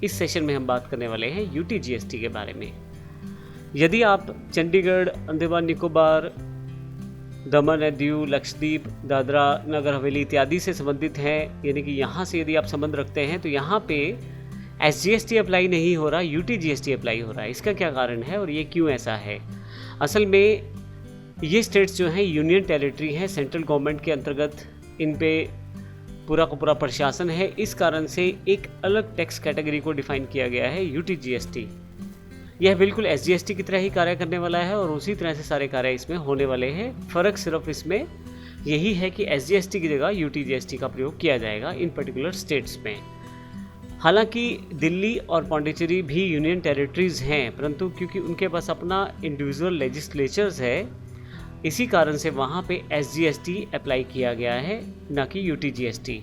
इस सेशन में हम बात करने वाले हैं यूटी जीएसटी के बारे में। यदि आप चंडीगढ़, अंडमान निकोबार, दमन एंड दीव, लक्षद्वीप, दादरा नगर हवेली इत्यादि से संबंधित हैं, यानी कि यहाँ से यदि आप संबंध रखते हैं, तो यहाँ पे एसजीएसटी अप्लाई नहीं हो रहा, यूटी जीएसटी अप्लाई हो रहा है। इसका क्या कारण है और ये क्यों ऐसा है? असल में ये स्टेट्स जो हैं यूनियन टेरिटरी हैं, सेंट्रल गवर्नमेंट के अंतर्गत इन पे पूरा का पूरा प्रशासन है। इस कारण से एक अलग टैक्स कैटेगरी को डिफाइन किया गया है, यूटी जीएसटी। यह बिल्कुल एसजीएसटी की तरह ही कार्य करने वाला है और उसी तरह से सारे कार्य इसमें होने वाले हैं। फ़र्क सिर्फ इसमें यही है कि एसजीएसटी की जगह यूटी जीएसटी का प्रयोग किया जाएगा इन पर्टिकुलर स्टेट्स में। हालांकि दिल्ली और पौंडीचेरी भी यूनियन टेरिटरीज़ हैं, परंतु क्योंकि उनके पास अपना इंडिविजुअल लेजिस्लेचर्स है, इसी कारण से वहाँ पे एसजीएसटी अप्लाई किया गया है, ना कि यूटी जीएसटी।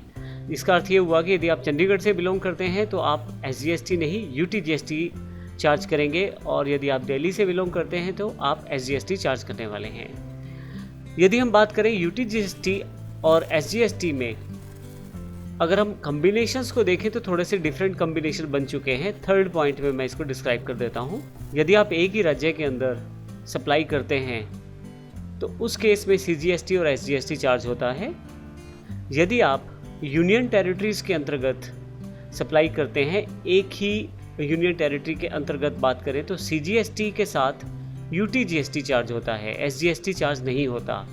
इसका अर्थ ये हुआ कि यदि आप चंडीगढ़ से बिलोंग करते हैं तो आप एसजीएसटी नहीं यूटी जीएसटी चार्ज करेंगे, और यदि आप दिल्ली से बिलोंग करते हैं तो आप एसजीएसटी चार्ज करने वाले हैं। यदि हम बात करें यूटी जीएसटी और एसजीएसटी में, अगर हम कम्बिनेशंस को देखें तो थोड़े से डिफरेंट कम्बिनेशन बन चुके हैं। थर्ड पॉइंट में मैं इसको डिस्क्राइब कर देता हूँ। यदि आप एक ही राज्य के अंदर सप्लाई करते हैं तो उस केस में सीजीएसटी और एसजीएसटी चार्ज होता है। यदि आप यूनियन टेरिटरीज़ के अंतर्गत सप्लाई करते हैं, एक ही यूनियन टेरिटरी के अंतर्गत बात करें, तो सीजीएसटी के साथ यूटी जीएसटी चार्ज होता है, एसजीएसटी चार्ज नहीं होता।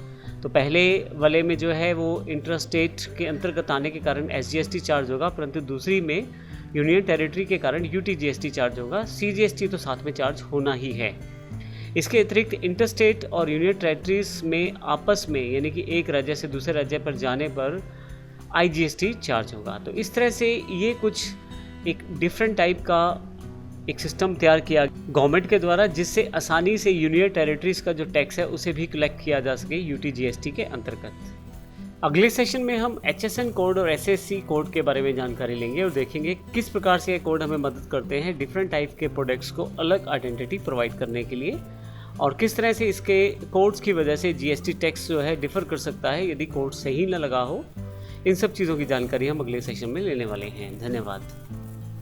तो पहले वाले में जो है वो इंट्रास्टेट के अंतर्गत आने के कारण एसजीएसटी चार्ज होगा, परंतु दूसरी में यूनियन टेरिटरी के कारण यूटी जीएसटी चार्ज होगा। सीजीएसटी तो साथ में चार्ज होना ही है। इसके अतिरिक्त इंटरस्टेट और यूनियन टेरिटरीज में आपस में, यानी कि एक राज्य से दूसरे राज्य पर जाने पर आईजीएसटी चार्ज होगा। तो इस तरह से ये कुछ एक डिफरेंट टाइप का एक सिस्टम तैयार किया गवर्नमेंट के द्वारा, जिससे आसानी से यूनियन टेरिटरीज का जो टैक्स है उसे भी कलेक्ट किया जा सके यूटी जीएसटी के अंतर्गत। अगले सेशन में हम एचएसएन कोड और एसएससी कोड के बारे में जानकारी लेंगे और देखेंगे किस प्रकार से ये कोड हमें मदद करते हैं डिफरेंट टाइप के प्रोडक्ट्स को अलग आइडेंटिटी प्रोवाइड करने के लिए, और किस तरह से इसके कोड्स की वजह से जीएसटी टैक्स जो है डिफर कर सकता है यदि कोड सही न लगा हो। इन सब चीज़ों की जानकारी हम अगले सेशन में लेने वाले हैं। धन्यवाद।